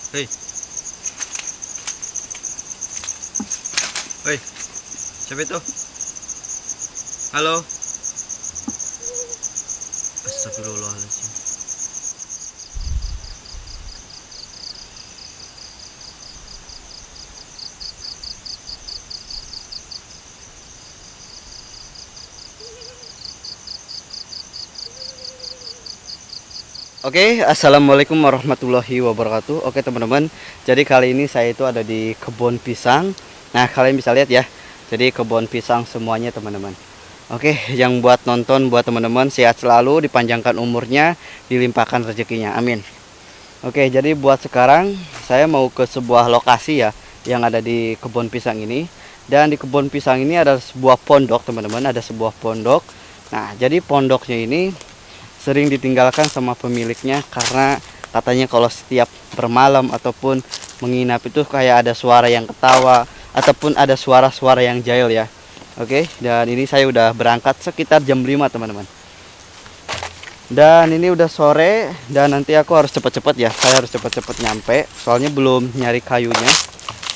Hei, hei, siapa itu? Halo? Astagfirullahaladzim. Oke, assalamualaikum warahmatullahi wabarakatuh. Oke teman-teman, jadi kali ini saya itu ada di kebun pisang. Nah kalian bisa lihat ya, jadi kebun pisang semuanya teman-teman. Oke, yang buat nonton, buat teman-teman sehat selalu, dipanjangkan umurnya, dilimpahkan rezekinya, amin. Oke, jadi buat sekarang saya mau ke sebuah lokasi ya, yang ada di kebun pisang ini. Dan di kebun pisang ini ada sebuah pondok teman-teman, ada sebuah pondok. Nah jadi pondoknya ini sering ditinggalkan sama pemiliknya karena katanya kalau setiap bermalam ataupun menginap itu kayak ada suara yang ketawa ataupun ada suara-suara yang jahil ya. Oke, dan ini saya udah berangkat sekitar jam 5 teman-teman. Dan ini udah sore dan nanti aku harus cepet-cepet ya. Saya harus cepet-cepet nyampe soalnya belum nyari kayunya.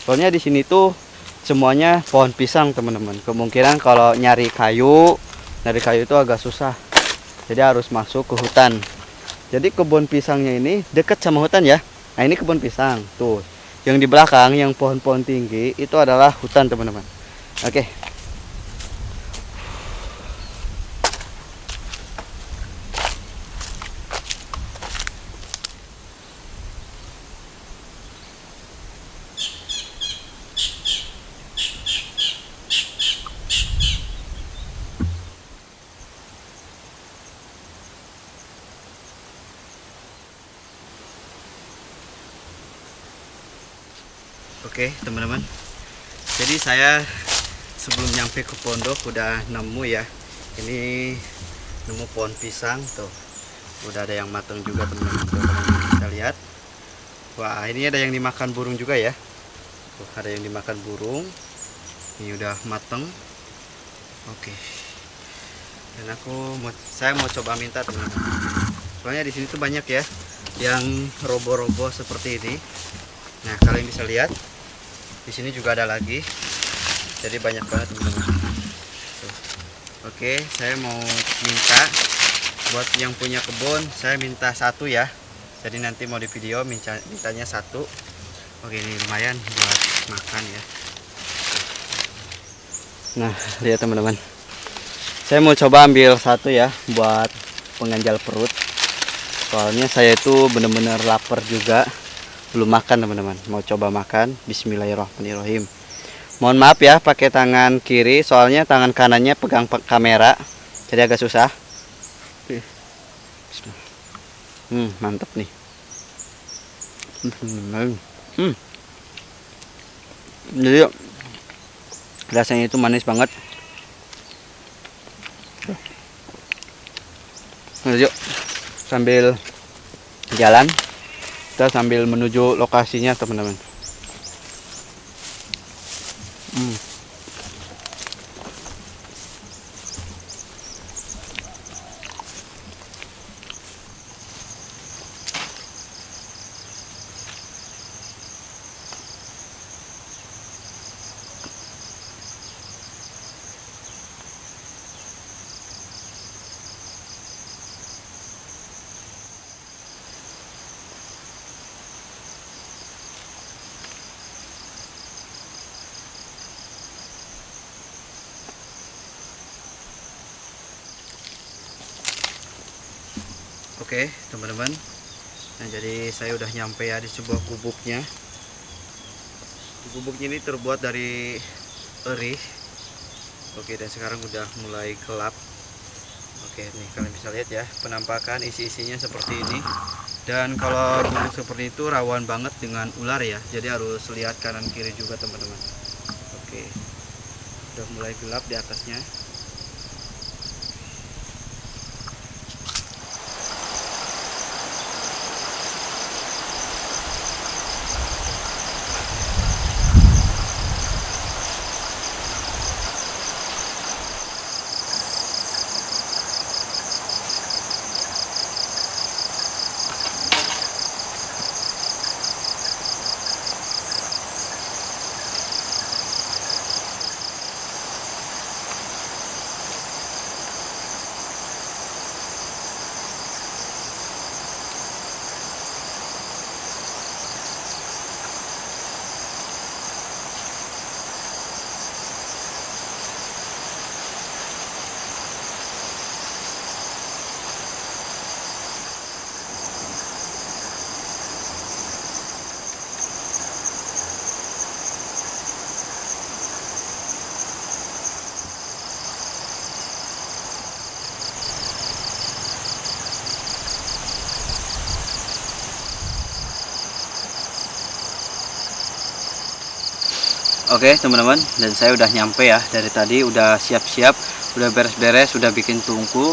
Soalnya di sini tuh semuanya pohon pisang teman-teman. Kemungkinan kalau nyari kayu itu agak susah. Jadi harus masuk ke hutan. Jadi kebun pisangnya ini dekat sama hutan ya. Nah ini kebun pisang tuh. Yang di belakang yang pohon-pohon tinggi itu adalah hutan teman-teman. Oke. Oke teman-teman. Jadi saya sebelum nyampe ke pondok udah nemu ya. Ini nemu pohon pisang tuh. Udah ada yang matang juga teman-teman. Tuh kalian bisa lihat. Wah ini ada yang dimakan burung juga ya. Tuh ada yang dimakan burung. Ini udah matang. Oke. Dan saya mau coba minta teman-teman. Soalnya di sini tuh banyak ya yang roboh-roboh seperti ini. Nah kalian bisa lihat. Di sini juga ada lagi. Jadi banyak banget teman-teman. Oke, saya mau minta buat yang punya kebun, saya minta satu ya. Jadi nanti mau di video mintanya satu. Oke, ini lumayan buat makan ya. Nah, lihat teman-teman. Saya mau coba ambil satu ya buat pengganjal perut. Soalnya saya itu bener-bener lapar juga. Belum makan teman-teman. Mau coba makan. Bismillahirrahmanirrahim. Mohon maaf ya pakai tangan kiri soalnya tangan kanannya pegang kamera. Jadi agak susah. Mantap nih. Jadi rasanya itu manis banget. Nah, yuk sambil jalan kita sambil menuju lokasinya teman-teman. Oke teman-teman, nah jadi saya udah nyampe ya di sebuah gubuknya. Gubuknya ini terbuat dari eri. Oke, dan sekarang udah mulai gelap. Oke nih kalian bisa lihat ya penampakan isi-isinya seperti ini. Dan kalau gubuk seperti itu rawan banget dengan ular ya, jadi harus lihat kanan kiri juga teman-teman. Oke, udah mulai gelap di atasnya. Oke teman-teman, dan saya udah nyampe ya, dari tadi udah siap-siap, udah beres-beres, udah bikin tungku.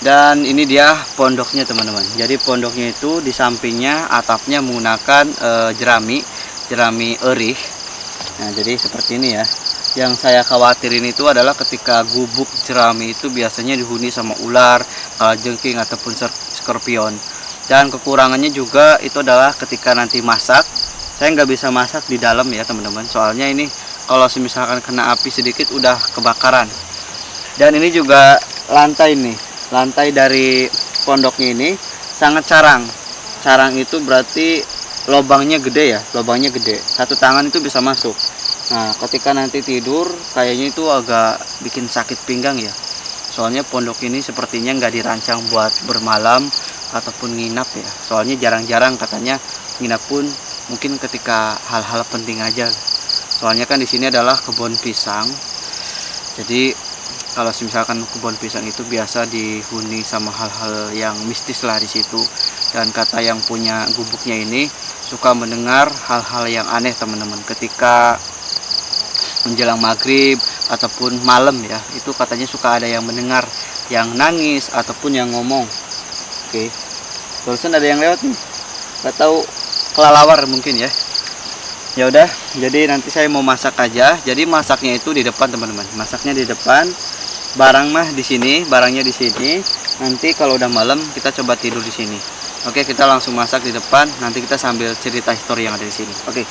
Dan ini dia pondoknya teman-teman. Jadi pondoknya itu di sampingnya atapnya menggunakan jerami erih. Nah jadi seperti ini ya. Yang saya khawatirin itu adalah ketika gubuk jerami itu biasanya dihuni sama ular, jengking ataupun skorpion. Dan kekurangannya juga itu adalah ketika nanti masak, saya nggak bisa masak di dalam ya teman-teman. Soalnya ini kalau misalkan kena api sedikit udah kebakaran. Dan ini juga lantai nih, lantai dari pondoknya ini sangat carang. Carang itu berarti lubangnya gede ya, lubangnya gede. Satu tangan itu bisa masuk. Nah, ketika nanti tidur kayaknya itu agak bikin sakit pinggang ya. Soalnya pondok ini sepertinya nggak dirancang buat bermalam ataupun nginap ya. Soalnya jarang-jarang katanya nginap pun mungkin ketika hal-hal penting aja. Soalnya kan di sini adalah kebun pisang. Jadi kalau misalkan kebun pisang itu biasa dihuni sama hal-hal yang mistis lah di situ. Dan kata yang punya gubuknya ini suka mendengar hal-hal yang aneh teman-teman. Ketika menjelang maghrib ataupun malam ya, itu katanya suka ada yang mendengar yang nangis ataupun yang ngomong. Oke, barusan ada yang lewat nih, nggak tahu kelelawar mungkin ya. Ya udah, jadi nanti saya mau masak aja. Jadi masaknya itu di depan teman-teman, masaknya di depan, barang mah di sini, barangnya di sini. Nanti kalau udah malam kita coba tidur di sini. Oke, kita langsung masak di depan, nanti kita sambil cerita histori yang ada di sini. Oke.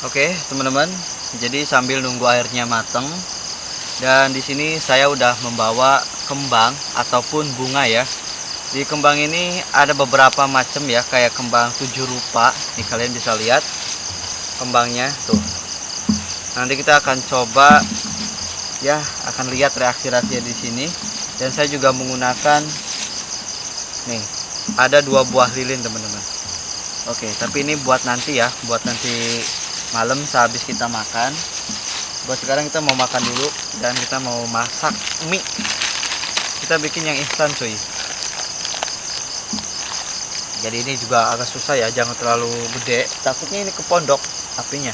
Oke teman-teman, jadi sambil nunggu airnya mateng, dan di sini saya udah membawa kembang ataupun bunga ya. Di kembang ini ada beberapa macam ya, kayak kembang 7 rupa. Nih kalian bisa lihat kembangnya tuh. Nanti kita akan coba ya, akan lihat reaksi-reaksi di sini. Dan saya juga menggunakan nih, ada 2 buah lilin teman-teman. Oke, tapi ini buat nanti ya, buat nanti malam sehabis kita makan. Buat sekarang kita mau makan dulu dan kita mau masak mie. Kita bikin yang instan cuy. Jadi ini juga agak susah ya, jangan terlalu gede, takutnya ini ke pondok apinya.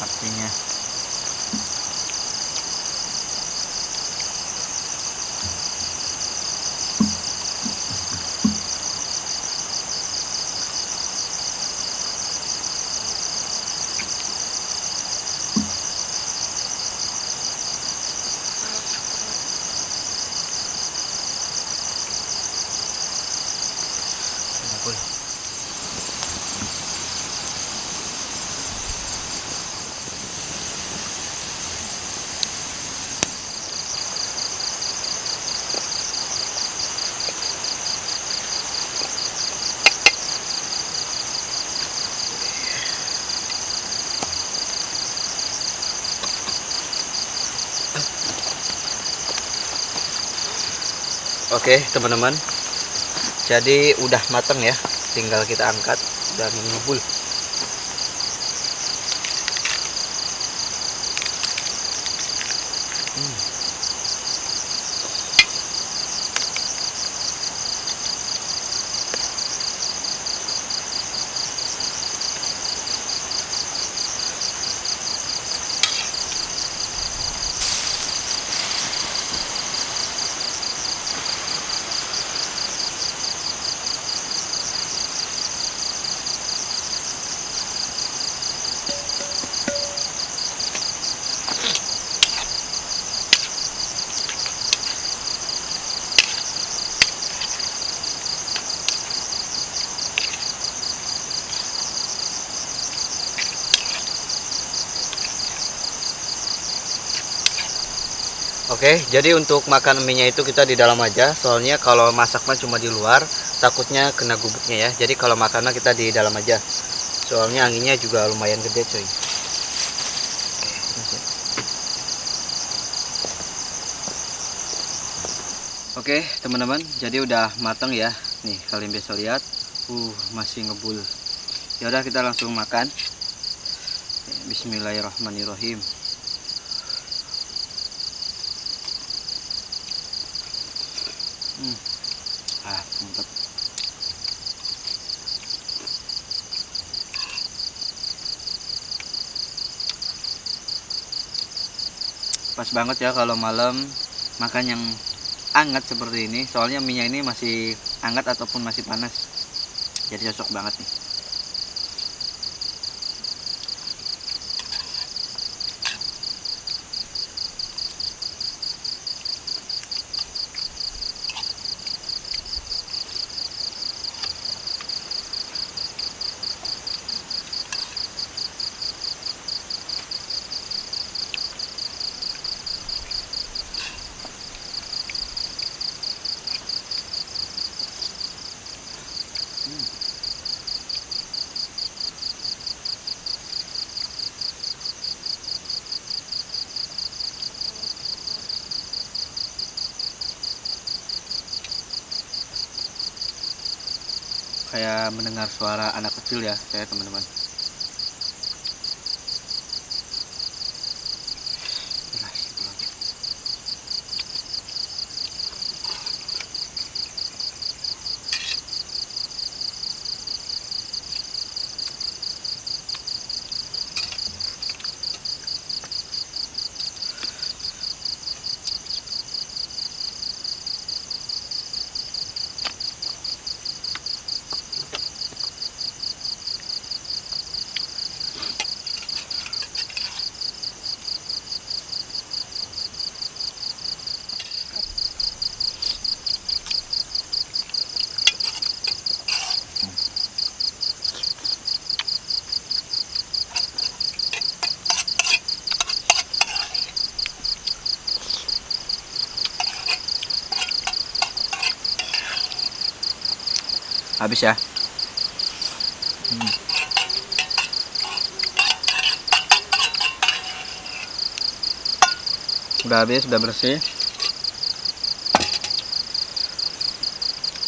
Apinya Oke teman-teman, jadi udah mateng ya, tinggal kita angkat dan ngebul. Oke, jadi untuk makan mie-nya itu kita di dalam aja. Soalnya kalau masak mah cuma di luar, takutnya kena gubuknya ya. Jadi kalau makan mah kita di dalam aja. Soalnya anginnya juga lumayan gede, coy. Oke, teman-teman, jadi udah matang ya. Nih, kalian bisa lihat. Masih ngebul. Ya udah kita langsung makan. Bismillahirrahmanirrahim. Mantap. Pas banget ya kalau malam makan yang hangat seperti ini. Soalnya minyak ini masih hangat ataupun masih panas. Jadi cocok banget nih. Kayak mendengar suara anak kecil ya saya teman-teman. Habis ya. Udah habis, udah bersih.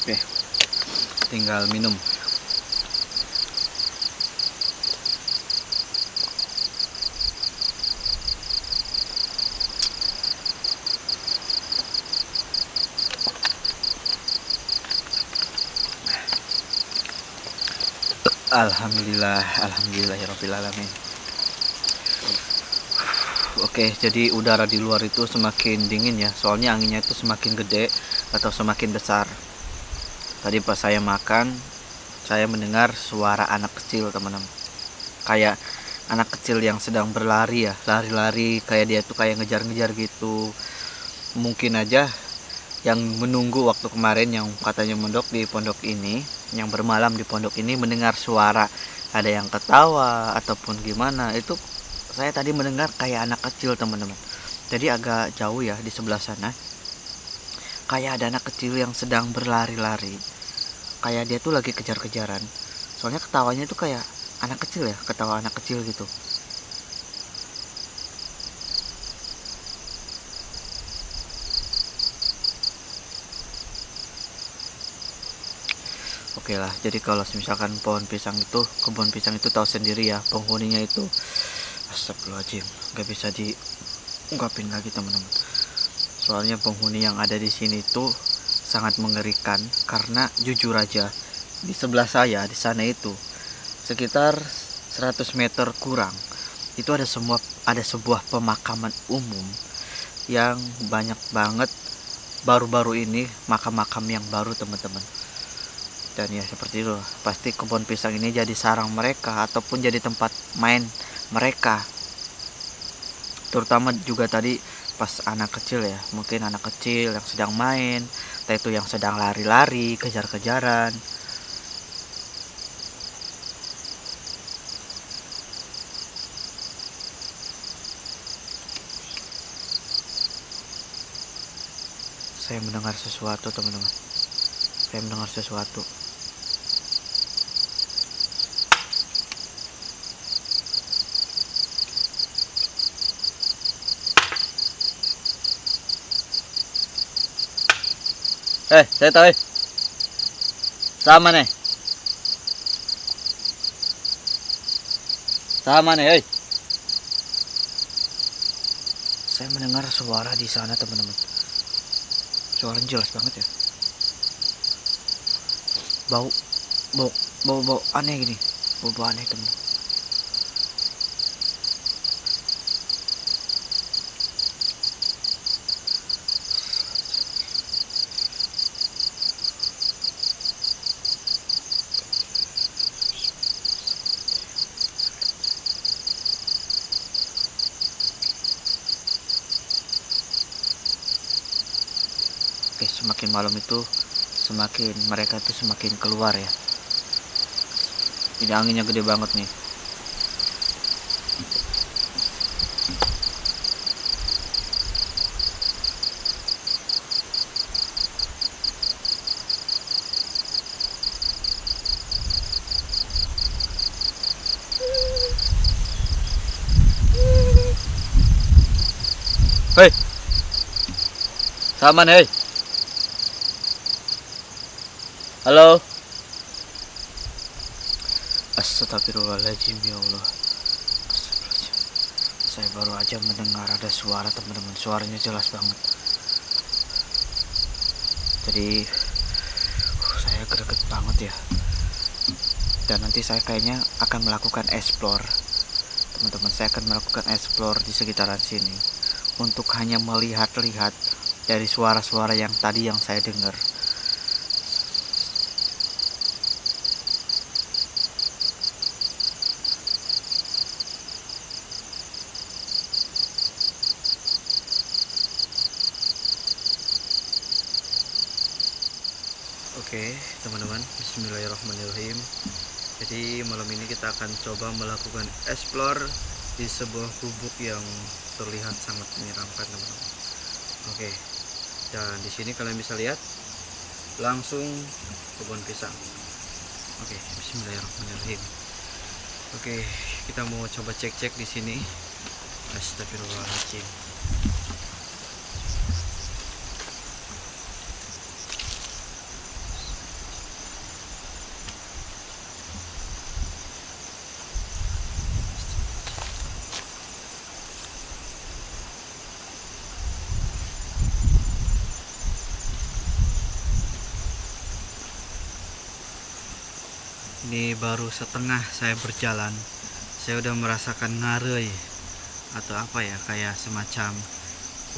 Oke, tinggal minum. Alhamdulillah, alhamdulillahirabbil alamin. Oke, jadi udara di luar itu semakin dingin ya, soalnya anginnya itu semakin gede atau semakin besar. Tadi pas saya makan, saya mendengar suara anak kecil, teman-teman. Kayak anak kecil yang sedang berlari ya, lari-lari, kayak dia tuh kayak ngejar-ngejar gitu. Mungkin aja yang menunggu waktu kemarin yang katanya mondok di pondok ini, yang bermalam di pondok ini mendengar suara ada yang ketawa ataupun gimana, itu saya tadi mendengar kayak anak kecil, teman-teman. Jadi agak jauh ya di sebelah sana, kayak ada anak kecil yang sedang berlari-lari, kayak dia tuh lagi kejar-kejaran. Soalnya ketawanya tuh kayak anak kecil ya, ketawa anak kecil gitu. Oke lah, jadi kalau misalkan pohon pisang itu, kebun pisang itu tahu sendiri ya, penghuninya itu astagfirullahaladzim, nggak bisa diungkapin lagi, teman-teman. Soalnya penghuni yang ada di sini tuh sangat mengerikan, karena jujur aja di sebelah saya di sana itu sekitar 100 meter kurang itu ada sebuah pemakaman umum yang banyak banget baru-baru ini, makam-makam yang baru, teman-teman. Dan ya seperti itu, pasti kebun pisang ini jadi sarang mereka ataupun jadi tempat main mereka. Terutama juga tadi pas anak kecil ya, mungkin anak kecil yang sedang main, entah itu yang sedang lari-lari, kejar-kejaran. Saya mendengar sesuatu, teman-teman. Saya mendengar sesuatu. Saya tahu. Sama nih. Sama nih, Saya mendengar suara di sana, teman-teman. Suaranya jelas banget ya. Bau, bau, bau aneh gini. Bau aneh, teman. Oke, semakin malam itu semakin mereka tuh semakin keluar ya. Ini anginnya gede banget nih. Hei, Saman, hei. Halo. Astagfirullahaladzim, ya Allah. Astagfirullahaladzim. Saya baru aja mendengar ada suara, teman-teman. Suaranya jelas banget. Jadi saya greget banget ya. Dan nanti saya kayaknya akan melakukan explore, teman-teman. Saya akan melakukan explore di sekitaran sini untuk hanya melihat-lihat dari suara-suara yang tadi yang saya dengar. Oke, teman-teman, bismillahirrahmanirrahim. Jadi malam ini kita akan coba melakukan explore di sebuah gubuk yang terlihat sangat menyeramkan, teman-teman. Oke, dan di sini kalian bisa lihat langsung kebun pisang. Oke, bismillahirrahmanirrahim. Oke, kita mau coba cek-cek di sini. Astagfirullahaladzim. Ini baru setengah saya berjalan, saya udah merasakan ngarei atau apa ya, kayak semacam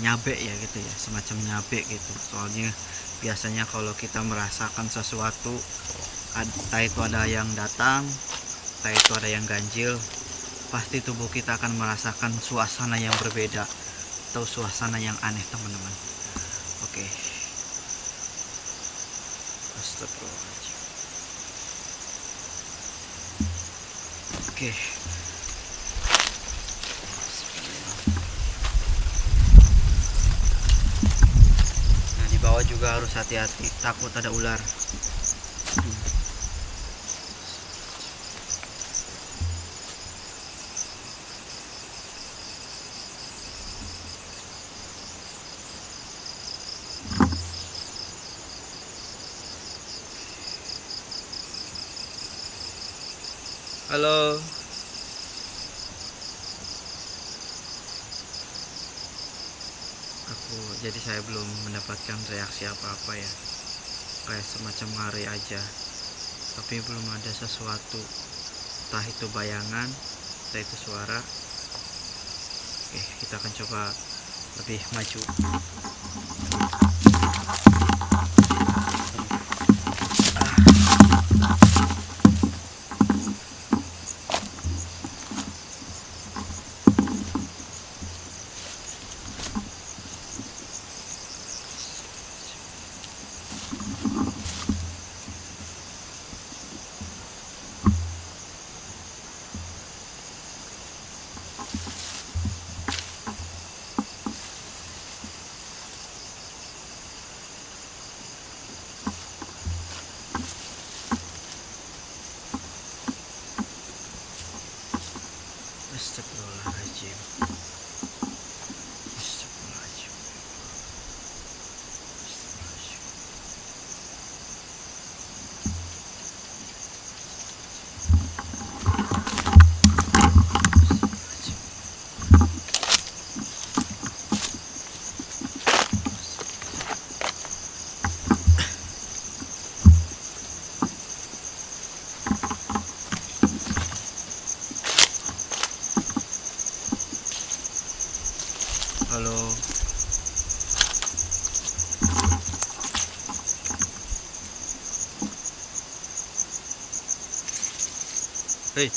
nyabe ya gitu ya, semacam nyabe gitu. Soalnya biasanya kalau kita merasakan sesuatu, entah itu ada yang datang, entah itu ada yang ganjil, pasti tubuh kita akan merasakan suasana yang berbeda atau suasana yang aneh, teman-teman. Oke. Astagfirullahaladzim. Oke. Nah, di bawah juga harus hati-hati, takut ada ular. Halo. Jadi saya belum mendapatkan reaksi apa-apa ya, kayak semacam ngari aja, tapi belum ada sesuatu, entah itu bayangan, entah itu suara. Oke, kita akan coba lebih maju. Astagfirullahaladzim. Astagfirullahaladzim. Halo. Hei.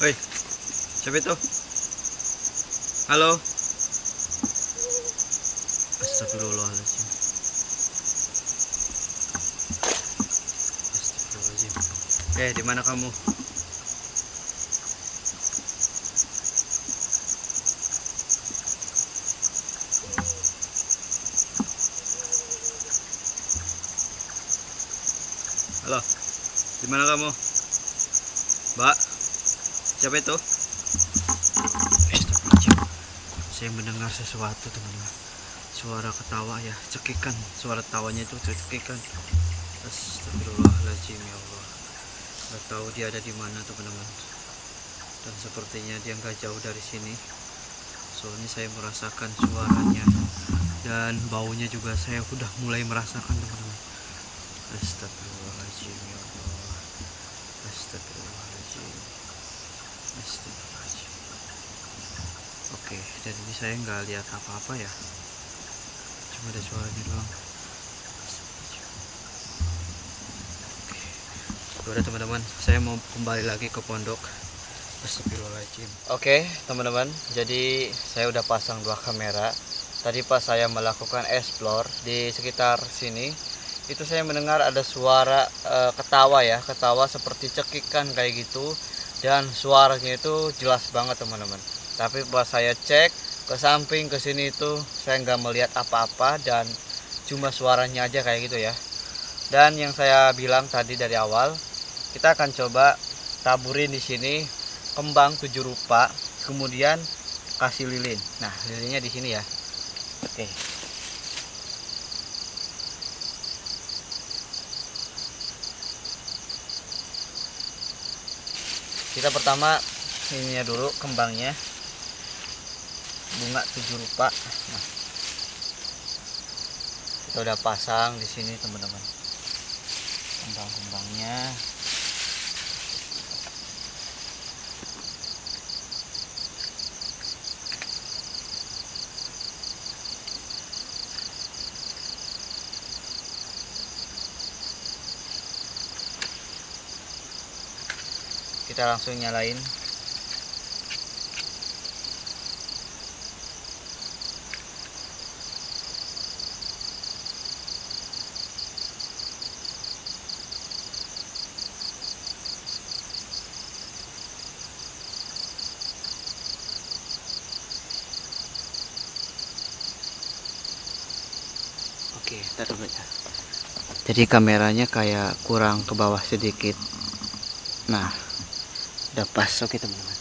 Hei. Siapa itu? Halo. Astagfirullahaladzim. Astagfirullahaladzim. Di mana kamu? Halo, di mana kamu, Mbak? Siapa itu? Saya mendengar sesuatu, teman-teman. Suara ketawa ya, cekikan. Suara tawanya itu cekikan. Astagfirullahaladzim, ya Allah. Gak tahu dia ada di mana, teman-teman. Dan sepertinya dia nggak jauh dari sini. Soalnya saya merasakan suaranya dan baunya juga saya udah mulai merasakan, teman-teman. Astagfirullahaladzim, ya Allah. Astagfirullahaladzim. Astagfirullahaladzim. Oke, dan ini saya nggak lihat apa-apa ya, cuma ada suaranya doang. Oke, udah teman-teman, saya mau kembali lagi ke pondok. Astagfirullahaladzim. Oke teman-teman, jadi saya udah pasang 2 kamera. Tadi pas saya melakukan explore di sekitar sini, itu saya mendengar ada suara ketawa ya, ketawa seperti cekikan kayak gitu, dan suaranya itu jelas banget, teman-teman. Tapi pas saya cek ke samping ke sini itu saya nggak melihat apa-apa dan cuma suaranya aja kayak gitu ya. Dan yang saya bilang tadi dari awal, kita akan coba taburin di sini kembang 7 rupa, kemudian kasih lilin. Nah, lilinnya di sini ya. Oke. Kita pertama ininya dulu, kembangnya bunga 7 rupa. Nah, kita udah pasang di sini teman-teman, kembang-kembangnya. Kita langsung nyalain. Oke, taruh dulu ya. Jadi kameranya kayak kurang ke bawah sedikit. Nah, udah pas. Oke teman-teman.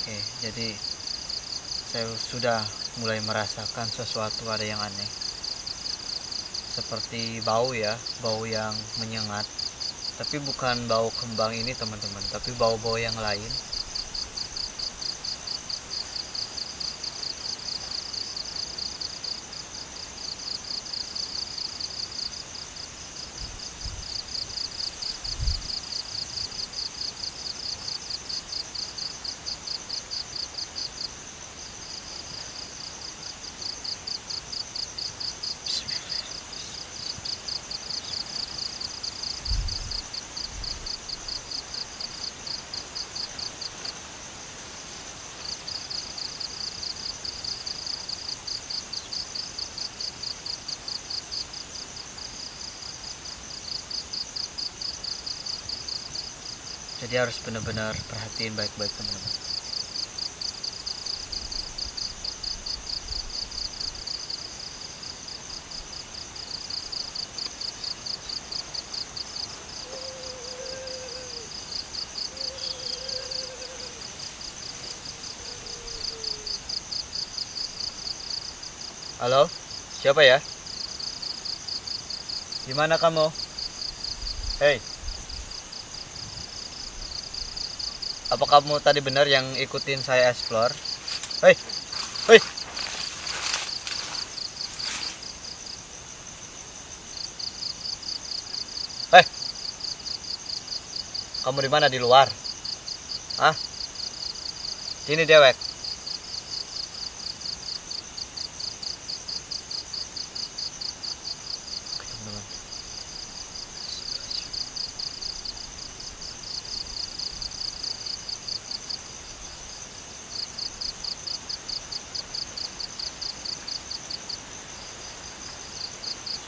Oke, jadi saya sudah mulai merasakan sesuatu ada yang aneh. Seperti bau ya, bau yang menyengat. Tapi bukan bau kembang ini teman-teman, tapi bau-bau yang lain. Jadi harus benar-benar perhatiin baik-baik teman-teman. Halo, siapa ya? Gimana kamu? Hei, apa kamu tadi benar yang ikutin saya explore? Hei, hei, hei, kamu di mana, di luar? Hah? Sini dewek.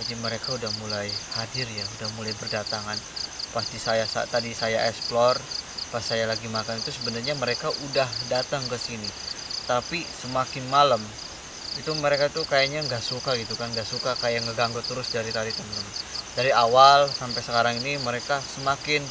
Jadi mereka udah mulai hadir ya, udah mulai berdatangan. Pasti tadi saya explore, pas saya lagi makan itu sebenarnya mereka udah datang ke sini. Tapi semakin malam itu mereka tuh kayaknya nggak suka gitu kan, nggak suka, kayak ngeganggu terus dari tadi teman-teman. Dari awal sampai sekarang ini mereka semakin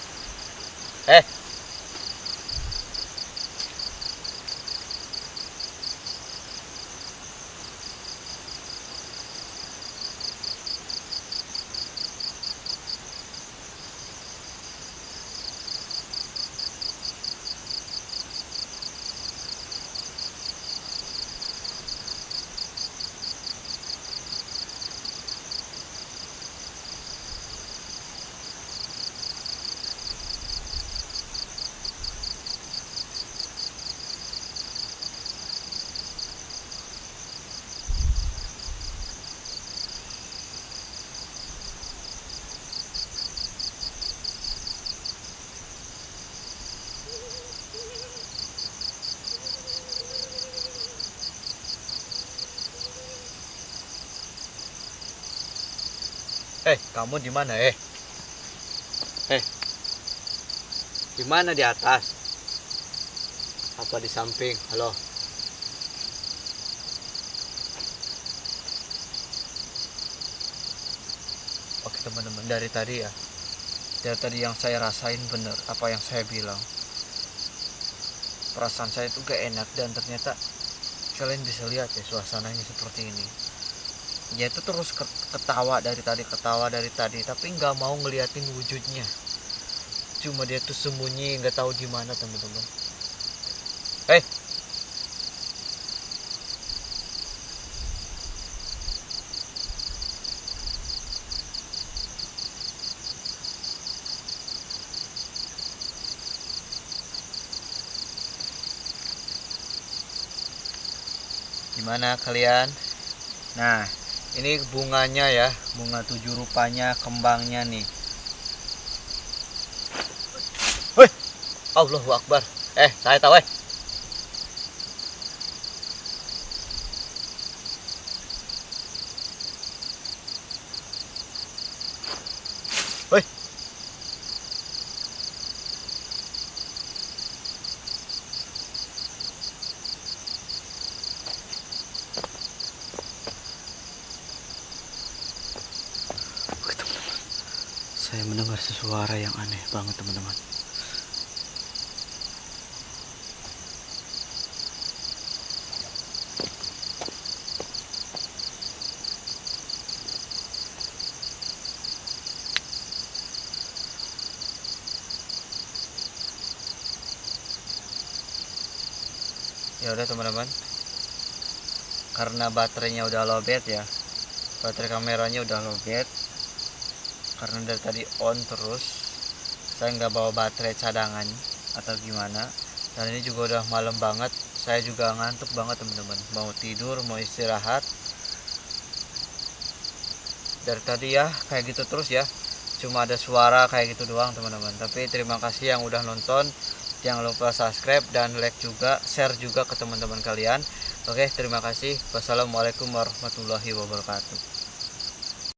Kamu di mana? Di mana, di atas? Apa di samping? Halo. Oke teman-teman, dari tadi yang saya rasain bener apa yang saya bilang. Perasaan saya itu gak enak, dan ternyata kalian bisa lihat ya suasananya seperti ini. Dia itu terus ketawa dari tadi, tapi nggak mau ngeliatin wujudnya. Cuma dia tuh sembunyi, nggak tahu di mana teman-teman. Gimana kalian? Nah, ini bunganya ya, bunga 7 rupanya, kembangnya nih. Wih, Allahu Akbar. Saya tahu. Wih. Oke teman-teman, saya mendengar sesuara yang aneh banget teman-teman. Ya udah teman-teman, karena baterainya udah lowbat ya, baterai kameranya udah lowbat, karena dari tadi on terus, saya nggak bawa baterai cadangan atau gimana. Dan ini juga udah malam banget, saya juga ngantuk banget teman-teman, mau tidur, mau istirahat. Dari tadi ya kayak gitu terus ya, cuma ada suara kayak gitu doang teman-teman. Tapi terima kasih yang udah nonton, jangan lupa subscribe dan like juga, share juga ke teman-teman kalian. Oke, terima kasih. Wassalamualaikum warahmatullahi wabarakatuh.